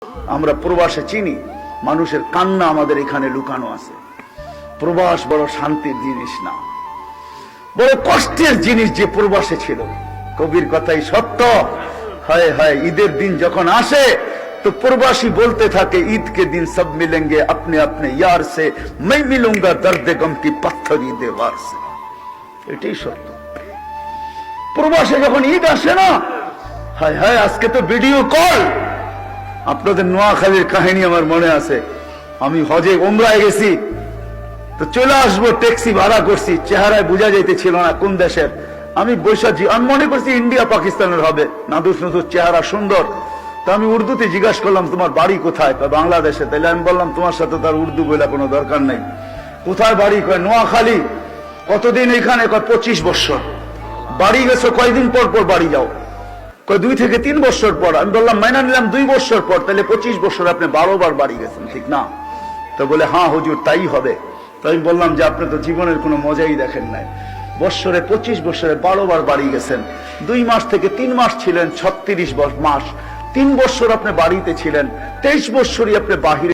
আমরা প্রবাসে চিনি, মানুষের কান্না আমাদের এখানে লুকানো আছে। প্রবাস বড় শান্তির জিনিস না, বড় কষ্টের জিনিস যে প্রবাসে ছিল। কবির কথাই সত্য। হায় হায়, ঈদের দিন যখন আসে তো প্রবাসী বলতে থাকে, ঈদ কে দিন সব মিলেंगे अपने अपने यार से, मैं मिलूंगा दर्द गम की पत्थरी दीवार से। এটাই সত্য। প্রবাসে যখন ঈদ আসে না, হায় হায়, আজকে তো ভিডিও কল। আপনাদের নোয়াখালীর কাহিনী আমার মনে আছে। আমি হজে ওমরায় গেছি, তো চলে আসবো, ট্যাক্সি ভাড়া করছি, চেহারায় বোঝা যাইতেছিল না কোন দেশের। আমি বৈশাখী, আমি মনে করছি ইন্ডিয়া পাকিস্তানের হবে, নাদুস নদুস চেহারা সুন্দর। তো আমি উর্দুতে জিজ্ঞাসা করলাম, তোমার বাড়ি কোথায়? বাংলাদেশে। তাহলে আমি বললাম, তোমার সাথে তার উর্দু বলে কোনো দরকার নেই। কোথায় বাড়ি? কয় নোয়াখালী। কতদিন এখানে? কয় 25 বছর। বাড়ি গেছো কয়দিন পর পর বাড়ি যাও? কয় 2 থেকে 3 বছর পর। আমি বললাম, মাইনা নিলাম 2 বছর পর, তাহলে 25 বছর আপনি 12 বার বাড়ি গেছেন, ঠিক না? তো বলে, হ্যাঁ হুজুর, তাই হবে। তো আমি বললাম যে আপনি তো জীবনের কোনো মজাই দেখেন নাই। বৎসরে 25 বছরে 12 বার বাড়ি গেছেন। 2 মাস থেকে 3 মাস ছিলেন, 36 মাস। 3 বছর আপনি বাড়িতে ছিলেন, 23 বছরই আপনি বাহিরে